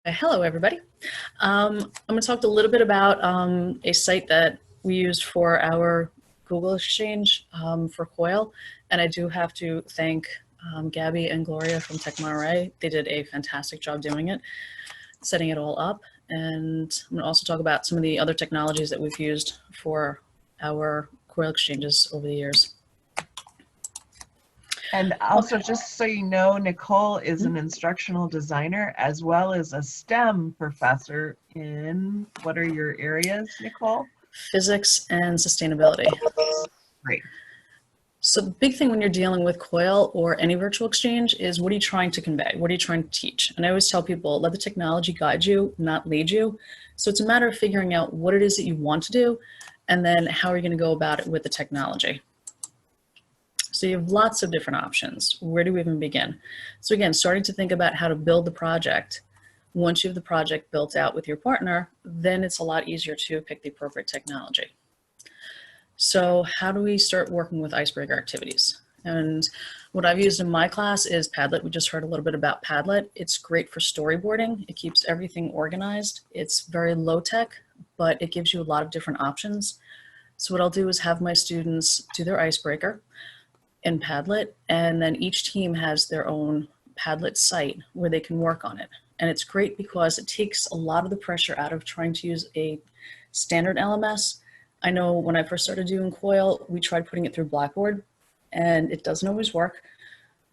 Hello, everybody. I'm going to talk a little bit about a site that we used for our Google Exchange for COIL, and I do have to thank Gabby and Gloria from Tech Monterey. They did a fantastic job doing it, setting it all up, and I'm going to also talk about some of the other technologies that we've used for our COIL exchanges over the years. And also, just so you know, Nicole is an instructional designer as well as a STEM professor in, what are your areas, Nicole? Physics and sustainability. Great. So the big thing when you're dealing with COIL or any virtual exchange is, what are you trying to convey? What are you trying to teach? And I always tell people, let the technology guide you, not lead you. So it's a matter of figuring out what it is that you want to do, and then how are you going to go about it with the technology. So you have lots of different options. Where do we even begin? So again, starting to think about how to build the project. Once you have the project built out with your partner, then it's a lot easier to pick the appropriate technology. So how do we start working with icebreaker activities? And what I've used in my class is Padlet. We just heard a little bit about Padlet. It's great for storyboarding. It keeps everything organized. It's very low tech, but it gives you a lot of different options. So what I'll do is have my students do their icebreaker in Padlet, and then each team has their own Padlet site where they can work on it. And it's great because it takes a lot of the pressure out of trying to use a standard LMS. I know when I first started doing COIL, we tried putting it through Blackboard, and it doesn't always work.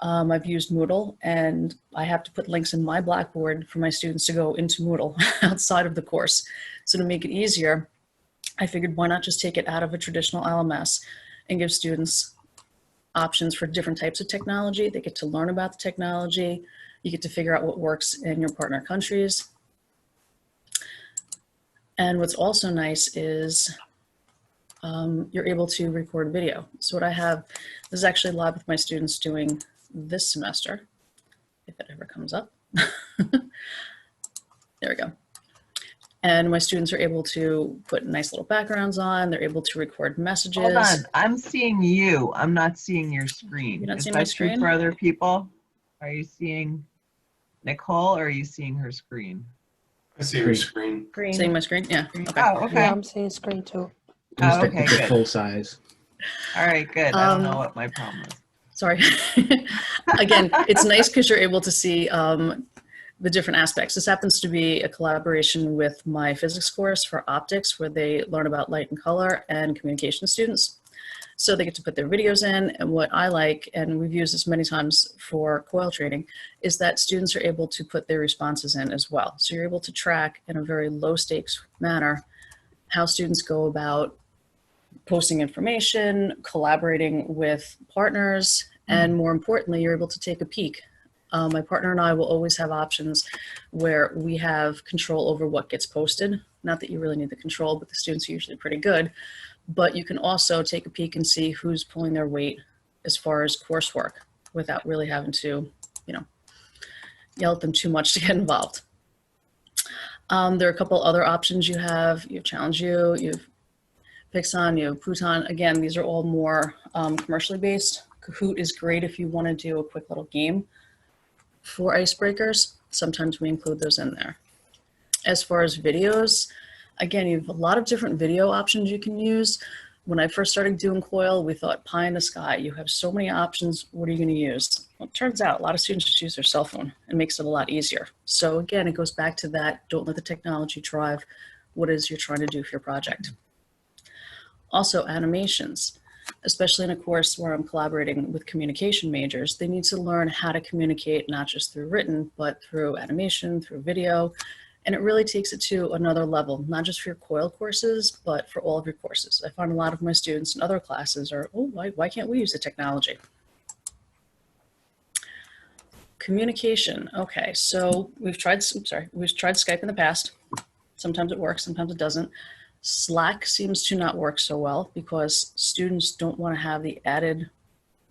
I've used Moodle, and I have to put links in my Blackboard for my students to go into Moodle outside of the course. So to make it easier, I figured, why not just take it out of a traditional LMS and give students options for different types of technology. They get to learn about the technology. You get to figure out what works in your partner countries. And what's also nice is you're able to record video. So what I have, this is actually live with my students doing this semester, if it ever comes up. There we go. And my students are able to put nice little backgrounds on. They're able to record messages. Hold on, I'm seeing you. I'm not seeing your screen. You're not Is seeing my that true screen? for other people? Are you seeing Nicole, or are you seeing her screen? I see your screen. Green. Seeing my screen? Yeah. Okay. Oh, okay. Yeah, I'm seeing screen too. Oh, okay, It's good. full size. All right, good. I don't know what my problem is. Sorry. Again, it's nice because you're able to see the different aspects. This happens to be a collaboration with my physics course for optics, where they learn about light and color and communication students. So they get to put their videos in, and what I like, and we've used this many times for COIL training, is that students are able to put their responses in as well. So you're able to track in a very low stakes manner how students go about posting information, collaborating with partners, and more importantly, you're able to take a peek. My partner and I will always have options where we have control over what gets posted. Not that you really need the control, but the students are usually pretty good. But you can also take a peek and see who's pulling their weight as far as coursework without really having to, yell at them too much to get involved. There are a couple other options you have. You have Challenge U, you have Pixon, you have Pluton. Again, these are all more commercially based. Kahoot is great if you want to do a quick little game for icebreakers. Sometimes we include those in there. As far as videos, again, you have a lot of different video options you can use. When I first started doing COIL, we thought pie in the sky. You have so many options. What are you going to use? Well, it turns out a lot of students just use their cell phone. It makes it a lot easier. So again, it goes back to that. Don't let the technology drive what it is you're trying to do for your project. Also, animations. Especially in a course where I'm collaborating with communication majors, they need to learn how to communicate not just through written, but through animation, through video. And it really takes it to another level, not just for your COIL courses, but for all of your courses. I find a lot of my students in other classes are, oh, why can't we use the technology? Communication. Okay, so we've tried Skype in the past. Sometimes it works, sometimes it doesn't. Slack seems to not work so well because students don't want to have the added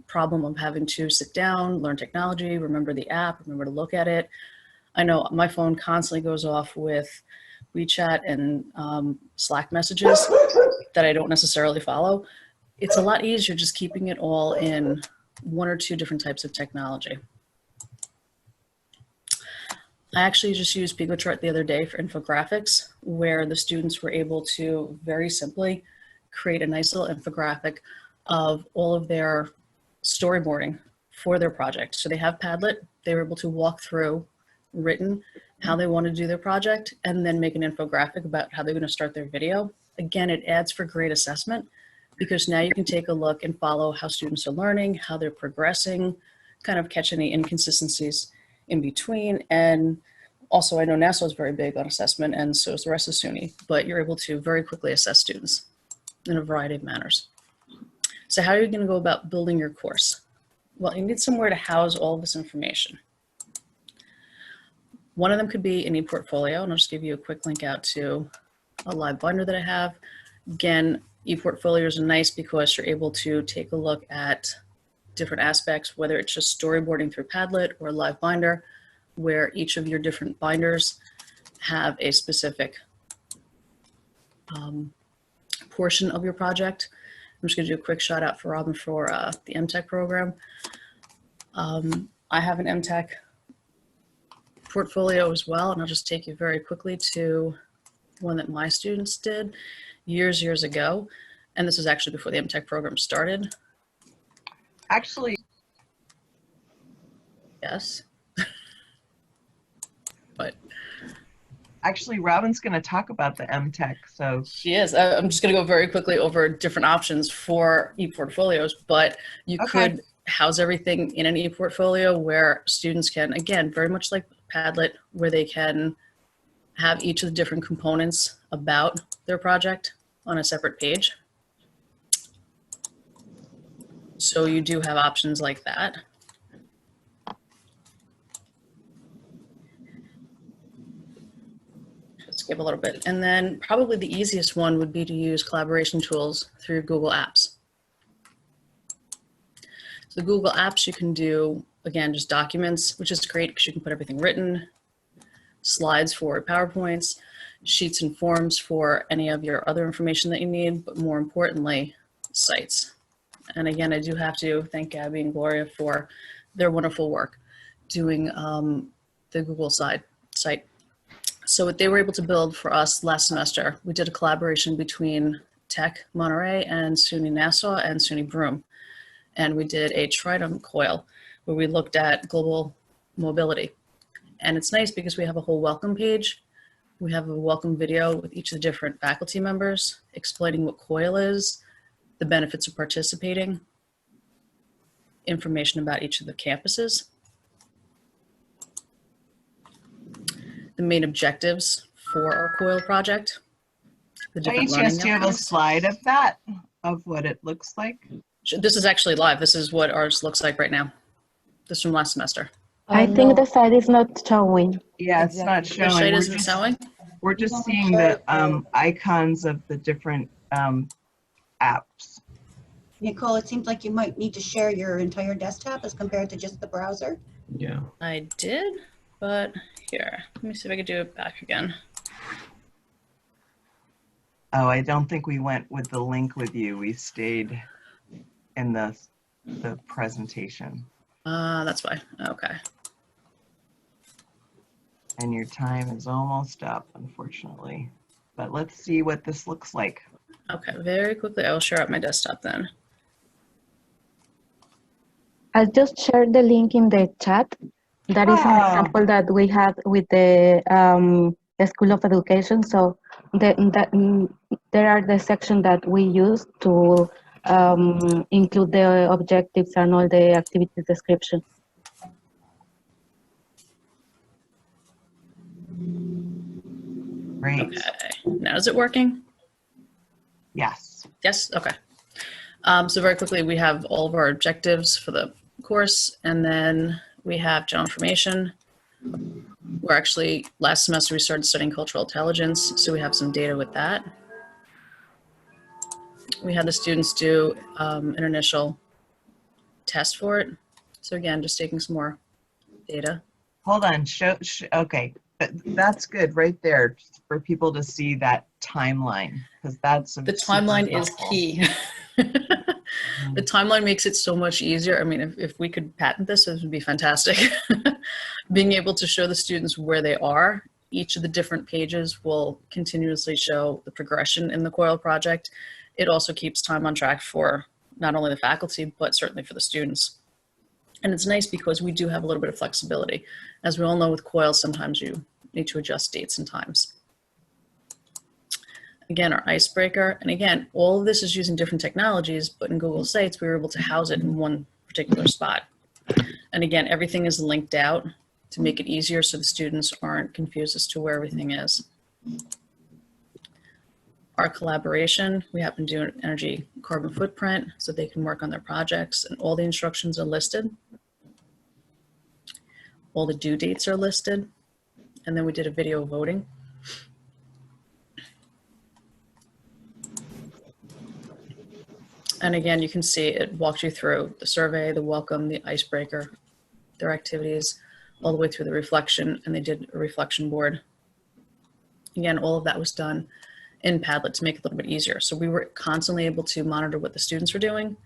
problem of having to sit down, learn technology, remember the app, remember to look at it. I know my phone constantly goes off with WeChat and Slack messages that I don't necessarily follow. It's a lot easier just keeping it all in one or two different types of technology. I actually just used PicoChart the other day for infographics, where the students were able to very simply create a nice little infographic of all of their storyboarding for their project. So they have Padlet, they were able to walk through written how they want to do their project and then make an infographic about how they're going to start their video. Again, it adds for great assessment because now you can take a look and follow how students are learning, how they're progressing, kind of catch any inconsistencies in between. And also I know Nassau is very big on assessment and so is the rest of SUNY, but you're able to very quickly assess students in a variety of manners. So how are you going to go about building your course? Well, you need somewhere to house all of this information. One of them could be an ePortfolio, and I'll just give you a quick link out to a live binder that I have. Again, ePortfolios are nice because you're able to take a look at different aspects, whether it's just storyboarding through Padlet or live binder, where each of your different binders have a specific portion of your project. I'm just gonna do a quick shout out for Robin for the MTech program. I have an MTech portfolio as well, and I'll just take you very quickly to one that my students did years ago. And this was actually before the MTech program started. Actually, Yes. But actually, Robin's going to talk about the MTech. So she is. I'm just going to go very quickly over different options for ePortfolios, but you could house everything in an ePortfolio where students can, again, very much like Padlet, where they can have each of the different components about their project on a separate page. So you do have options like that. Skip a little bit. And then probably the easiest one would be to use collaboration tools through Google Apps. So the Google Apps you can do, again, just documents, which is great because you can put everything written, slides for PowerPoints, sheets and forms for any of your other information that you need, but more importantly, sites. And again, I do have to thank Gabby and Gloria for their wonderful work doing the Google site. So what they were able to build for us last semester, we did a collaboration between Tech Monterey and SUNY Nassau and SUNY Broome. And we did a Trident coil where we looked at global mobility. And it's nice because we have a whole welcome page. We have a welcome video with each of the different faculty members explaining what COIL is, the benefits of participating, information about each of the campuses, the main objectives for our COIL project. by any chance, do you have a slide of that, of what it looks like? This is actually live. This is what ours looks like right now. This is from last semester. I think the site is not showing. Yeah, it's not The showing. site We're isn't just, showing? we're just seeing the icons of the different apps. Nicole, it seems like you might need to share your entire desktop as compared to just the browser. Yeah. I did, but here, let me see if I can do it back again. Oh, I don't think we went with the link with you. We stayed in the presentation. That's why. Okay. And your time is almost up, unfortunately. But let's see what this looks like. Okay, very quickly, I will share out my desktop then. I'll just share the link in the chat. That is an example that we had with the School of Education. So there are the section that we use to include the objectives and all the activity description. Great. Okay, now is it working? Yes. Yes, okay. So very quickly, we have all of our objectives for the course, and then we have general information. We're actually, last semester we started studying cultural intelligence, so we have some data with that. We had the students do an initial test for it. So again, just taking some more data. Hold on. Okay. That's good right there for people to see that timeline, because that's The timeline is key. The timeline makes it so much easier. I mean, if we could patent this, it would be fantastic. Being able to show the students where they are, each of the different pages will continuously show the progression in the COIL project. It also keeps time on track for not only the faculty, but certainly for the students. And it's nice because we do have a little bit of flexibility. As we all know with COIL, sometimes you need to adjust dates and times. Again, our icebreaker, and again, all of this is using different technologies, but in Google Sites, we were able to house it in one particular spot. And again, everything is linked out to make it easier so the students aren't confused as to where everything is. Our collaboration, we happen to do an energy carbon footprint so they can work on their projects, and all the instructions are listed. All the due dates are listed. And then we did a video voting. And again, you can see it walks you through the survey, the welcome, the icebreaker, their activities, all the way through the reflection, and they did a reflection board. Again, all of that was done in Padlet to make it a little bit easier. So we were constantly able to monitor what the students were doing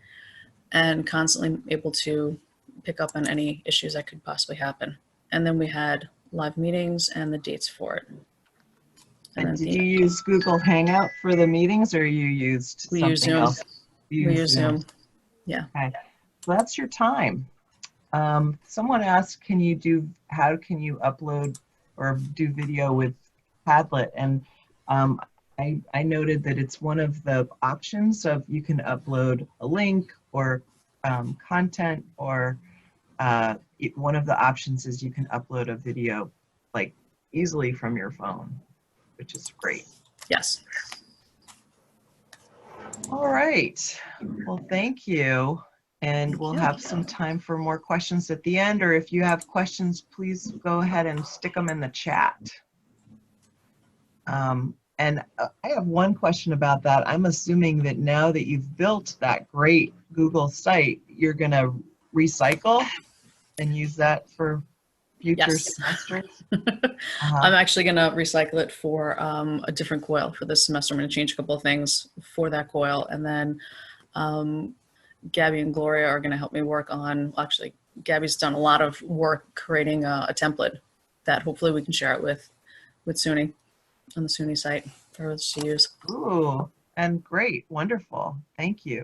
and constantly able to pick up on any issues that could possibly happen. And then we had live meetings and the dates for it. And did you use Google Hangout for the meetings, or you used We something use Zoom. else? You We used use Zoom. Yeah. Okay, so that's your time. Someone asked, how can you upload or do video with Padlet? And I noted that it's one of the options of you can upload a link or content, or one of the options is you can upload a video like easily from your phone, which is great. Yes. All right. Well, thank you. And we'll have some time for more questions at the end, or if you have questions, please go ahead and stick them in the chat. And I have one question about that. I'm assuming that now that you've built that great Google site, you're going to recycle and use that for future Yes. semesters? I'm actually going to recycle it for a different COIL for this semester. I'm going to change a couple of things for that COIL. And then Gabby and Gloria are going to help me work on, actually, Gabby's done a lot of work creating a template that hopefully we can share it with SUNY on the SUNY site for us to use. Ooh, and great. Wonderful. Thank you.